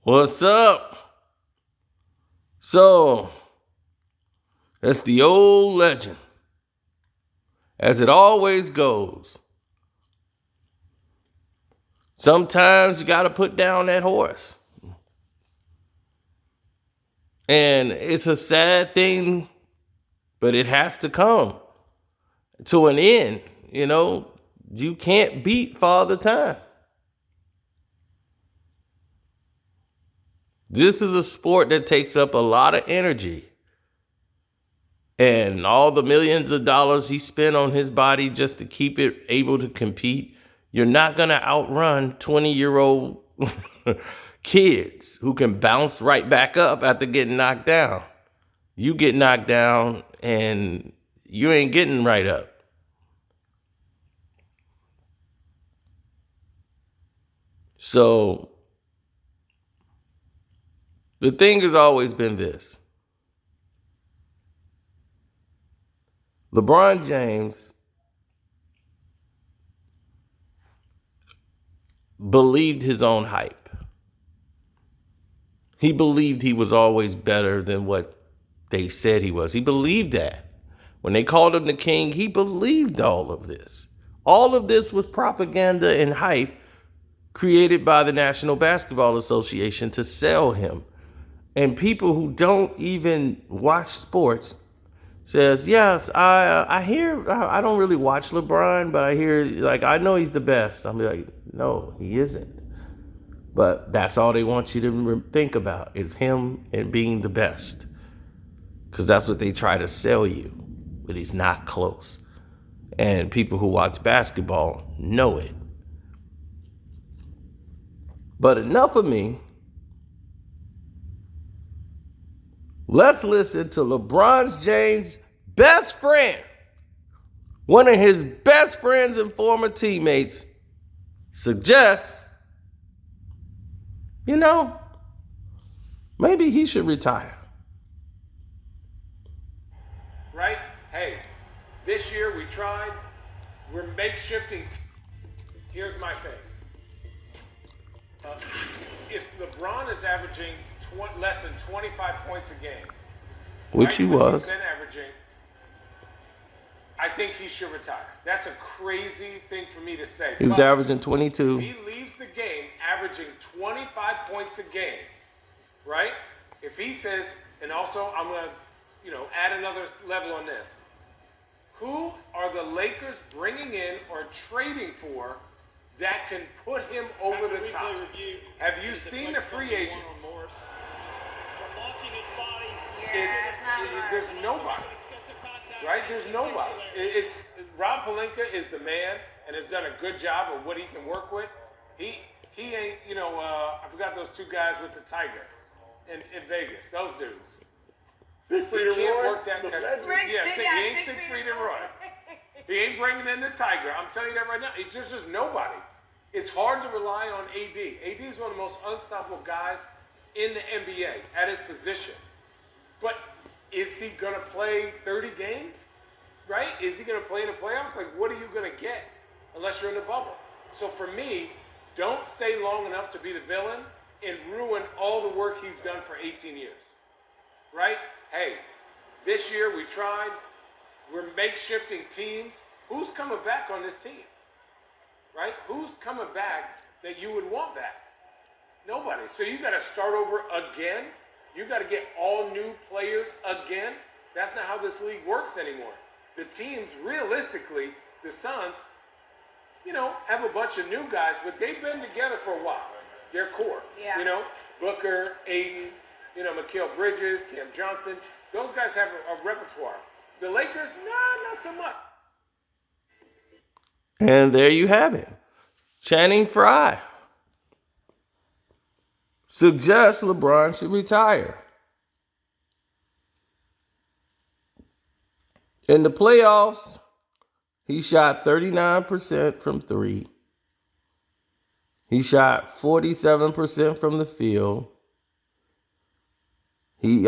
What's up? So, that's the old legend. As it always goes. Sometimes you got to put down that horse. And it's a sad thing, but it has to come to an end. You know, you can't beat Father Time. This is a sport that takes up a lot of energy. And all the millions of dollars he spent on his body just to keep it able to compete, you're not going to outrun 20-year-old kids who can bounce right back up after getting knocked down. You get knocked down and you ain't getting right up. So the thing has always been this. LeBron James believed his own hype. He believed he was always better than what they said he was. He believed that. When they called him the king, he believed all of this. All of this was propaganda and hype created by the National Basketball Association to sell him. And people who don't even watch sports says, yes, I hear, I don't really watch LeBron, but I hear, like, I know he's the best. I'm like, no, he isn't. But that's all they want you to think about is him and being the best. Because that's what they try to sell you. But he's not close. And people who watch basketball know it. But enough of me. Let's listen to LeBron James' best friend, one of his best friends and former teammates, suggests, maybe he should retire. Right? Hey, this year we tried. We're makeshifting. Here's my thing. If LeBron is averaging less than 25 points a game, which he was, he's been averaging, I think he should retire. That's a crazy thing for me to say. He was averaging 22. If he leaves the game averaging 25 points a game, right? If he says, and also I'm going to, add another level on this. Who are the Lakers bringing in or trading for that can put him over the top? Have you seen the free agents? There's nobody. Right? There's nobody. It's Rob Pelinka is the man and has done a good job of what he can work with. He ain't, I forgot those two guys with the tiger in Vegas. Those dudes. Siegfried and can't Roy? work that kind of he ain't Siegfried and Roy. He ain't bringing in the tiger. I'm telling you that right now. There's just nobody. It's hard to rely on AD. AD is one of the most unstoppable guys in the NBA at his position. But is he going to play 30 games? Right? Is he going to play in the playoffs? Like, what are you going to get unless you're in the bubble? So for me, don't stay long enough to be the villain and ruin all the work he's done for 18 years. Right? Hey, this year we tried. We're makeshifting teams. Who's coming back on this team? Right? Who's coming back that you would want back? Nobody. So you got to start over again. You got to get all new players again. That's not how this league works anymore. The teams, realistically, the Suns, have a bunch of new guys, but they've been together for a while. Their core. Yeah. Booker, Aiden, Mikal Bridges, Cam Johnson. Those guys have a repertoire. The Lakers, not so much. And there you have it. Channing Frye suggests LeBron should retire. In the playoffs, he shot 39% from three. He shot 47% from the field. He,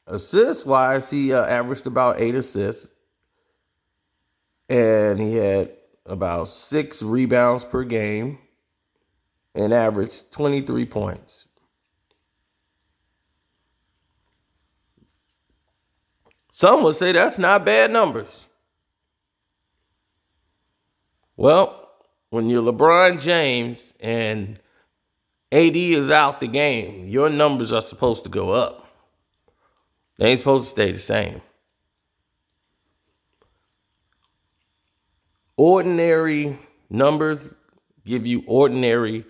assist-wise, he averaged about 8 assists. And he had about 6 rebounds per game and averaged 23 points. Some would say that's not bad numbers. Well, when you're LeBron James and AD is out the game, your numbers are supposed to go up. They ain't supposed to stay the same. Ordinary numbers give you ordinary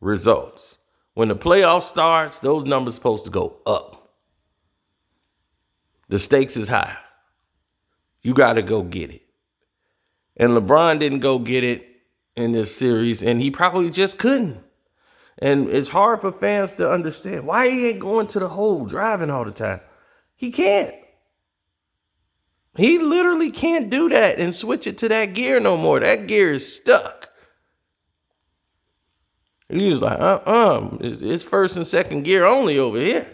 results. When the playoff starts, those numbers are supposed to go up. The stakes is high. You got to go get it. And LeBron didn't go get it in this series, and he probably just couldn't. And it's hard for fans to understand why he ain't going to the hole driving all the time. He can't. He literally can't do that and switch it to that gear no more. That gear is stuck. He was like, it's first and second gear only over here.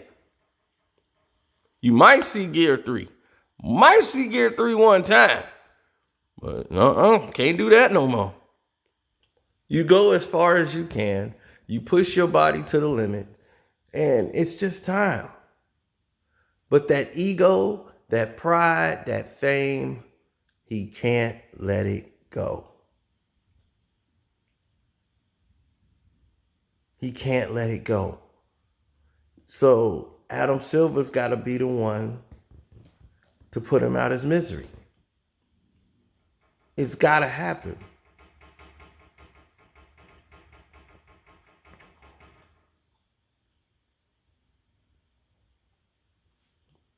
You might see gear 3. Might see gear 3 one time. But can't do that no more. You go as far as you can. You push your body to the limit. And it's just time. But that ego, that pride, that fame, he can't let it go. He can't let it go. So Adam Silver's got to be the one to put him out of his misery. It's got to happen.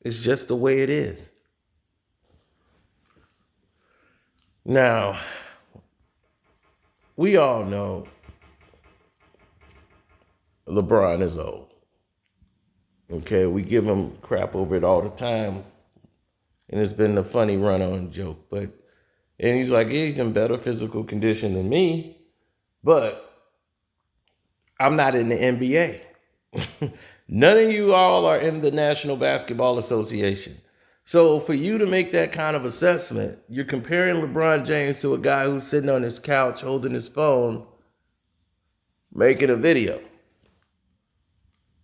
It's just the way it is. Now, we all know LeBron is old. Okay, we give him crap over it all the time. And it's been a funny run-on joke. And he's like, yeah, he's in better physical condition than me, but I'm not in the NBA. None of you all are in the National Basketball Association. So for you to make that kind of assessment, you're comparing LeBron James to a guy who's sitting on his couch holding his phone, making a video.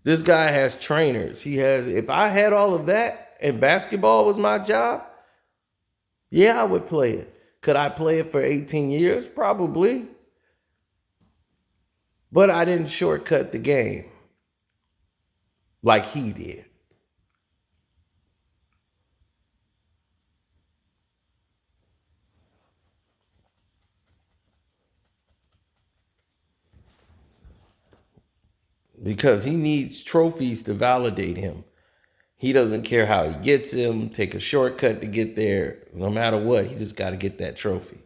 This guy has trainers. If I had all of that and basketball was my job, yeah, I would play it. Could I play it for 18 years? Probably. But I didn't shortcut the game like he did. Because he needs trophies to validate him. He doesn't care how he gets them, take a shortcut to get there. No matter what, he just got to get that trophy.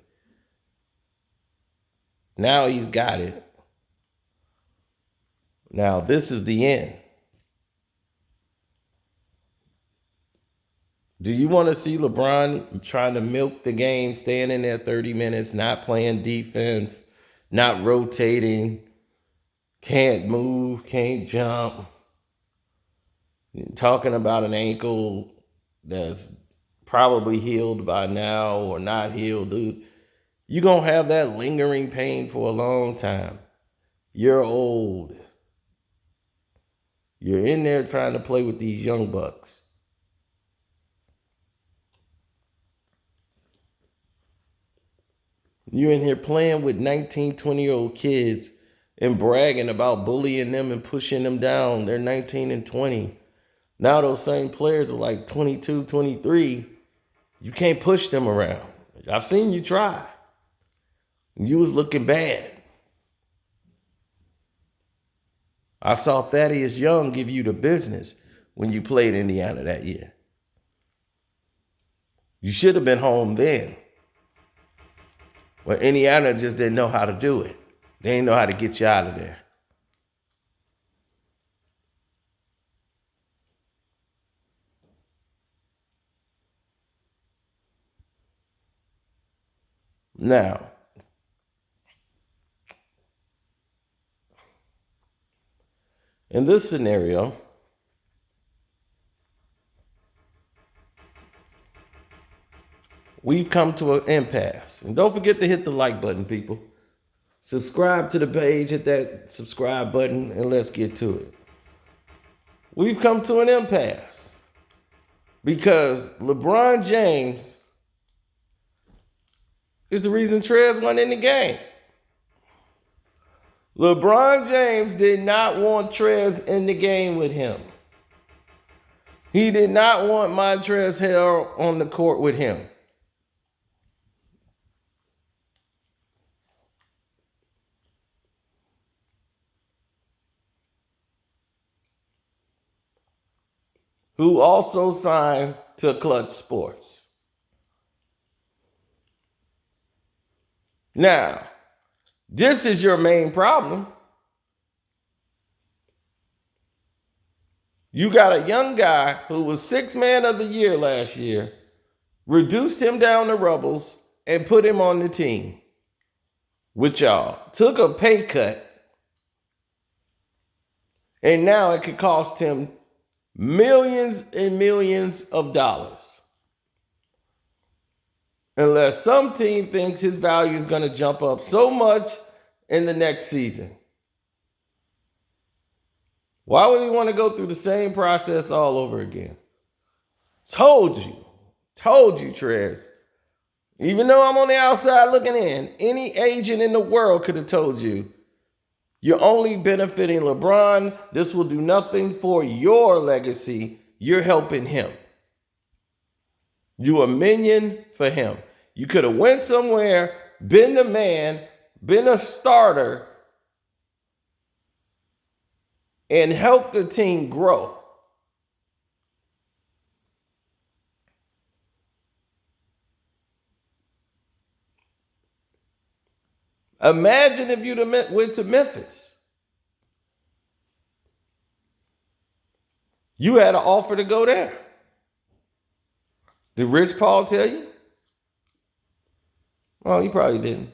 Now he's got it. Now this is the end. Do you want to see LeBron trying to milk the game, staying in there 30 minutes, not playing defense, not rotating, can't move, can't jump, talking about an ankle that's probably healed by now or not healed, dude? You're going to have that lingering pain for a long time. You're old. You're in there trying to play with these young bucks. You're in here playing with 19, 20-year-old kids and bragging about bullying them and pushing them down. They're 19 and 20. Now those same players are like 22, 23. You can't push them around. I've seen you try. You was looking bad. I saw Thaddeus Young give you the business when you played Indiana that year. You should have been home then. But Indiana just didn't know how to do it. They didn't know how to get you out of there. Now, in this scenario, we've come to an impasse. And don't forget to hit the like button, people. Subscribe to the page, hit that subscribe button, and let's get to it. We've come to an impasse. Because LeBron James is the reason Trez won in the game. LeBron James did not want Trez in the game with him. He did not want Montrezl Harrell on the court with him. Who also signed to Clutch Sports. Now, this is your main problem. You got a young guy who was Sixth Man of the Year last year, reduced him down to rubbles, and put him on the team with y'all. Took a pay cut, and now it could cost him millions and millions of dollars. Unless some team thinks his value is going to jump up so much in the next season. Why would he want to go through the same process all over again? Told you, Trez. Even though I'm on the outside looking in, any agent in the world could have told you, you're only benefiting LeBron. This will do nothing for your legacy. You're helping him. You a minion for him. You could have went somewhere, been the man, been a starter, and helped the team grow. Imagine if you'd have went to Memphis. You had an offer to go there. Did Rich Paul tell you? Well, he probably didn't.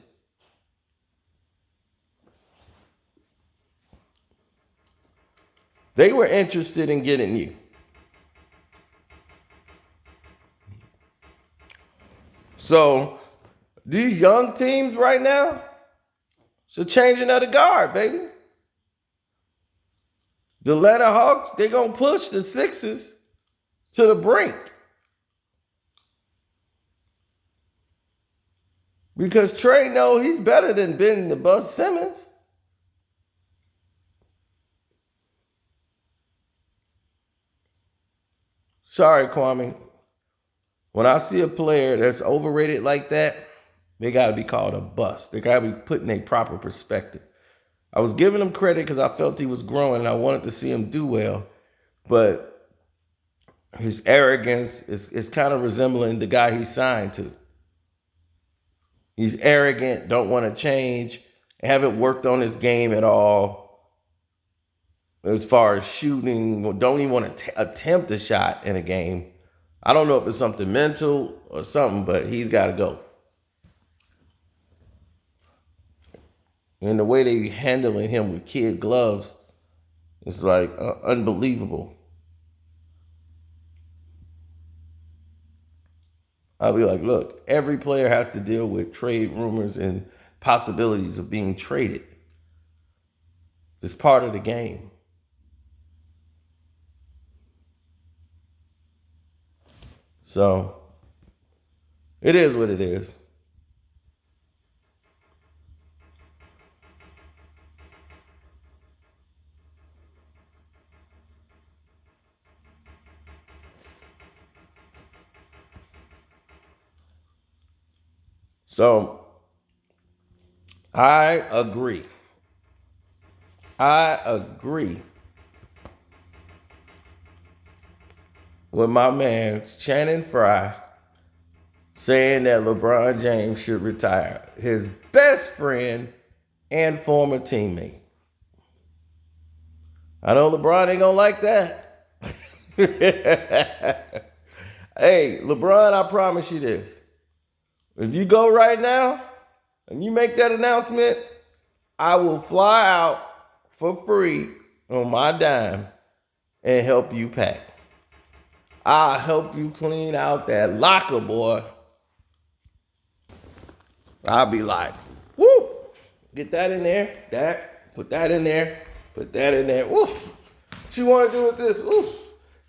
They were interested in getting you. So, these young teams right now, it's a changing of the guard, baby. The Atlanta Hawks, they're going to push the Sixers to the brink. Because Trey knows he's better than Ben the Bus Simmons. Sorry, Kwame. When I see a player that's overrated like that, they got to be called a bust. They got to be put in a proper perspective. I was giving him credit because I felt he was growing and I wanted to see him do well. But his arrogance is kind of resembling the guy he signed to. He's arrogant, don't want to change, haven't worked on his game at all. As far as shooting, don't even want to attempt a shot in a game. I don't know if it's something mental or something, but he's got to go. And the way they handling him with kid gloves is like unbelievable. I'll be like, look, every player has to deal with trade rumors and possibilities of being traded. It's part of the game. So, it is what it is. So, I agree. With my man Shannon Fry saying that LeBron James should retire. His best friend and former teammate. I know LeBron ain't gonna like that. Hey, LeBron, I promise you this. If you go right now and you make that announcement, I will fly out for free on my dime and help you pack. I'll help you clean out that locker, boy. I'll be like, woo, get that in there, put that in there, woo. What you want to do with this? Ooh,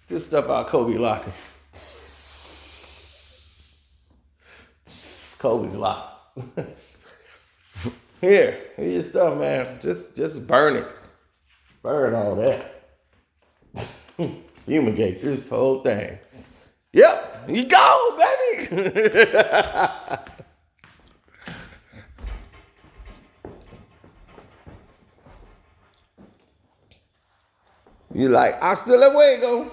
this stuff out Kobe locker. Kobe's locked. Here's your stuff, man. Just burn it. Burn all that. Fumigate this whole thing. Yep, you go, baby. You like, hasta luego.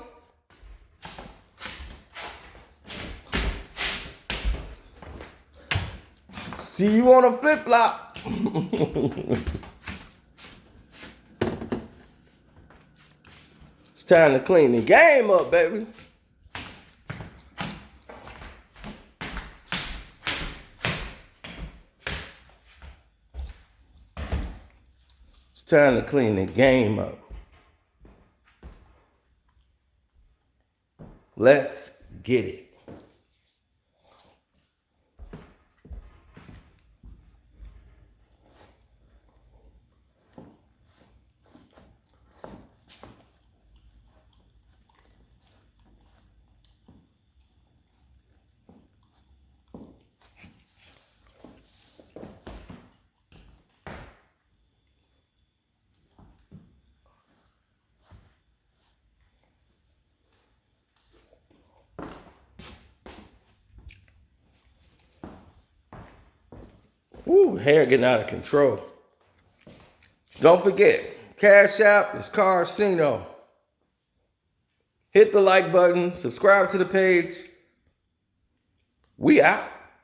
See you on a flip-flop. It's time to clean the game up, baby. It's time to clean the game up. Let's get it. Ooh, hair getting out of control. Don't forget, Cash App is Carcino. Hit the like button, subscribe to the page. We out.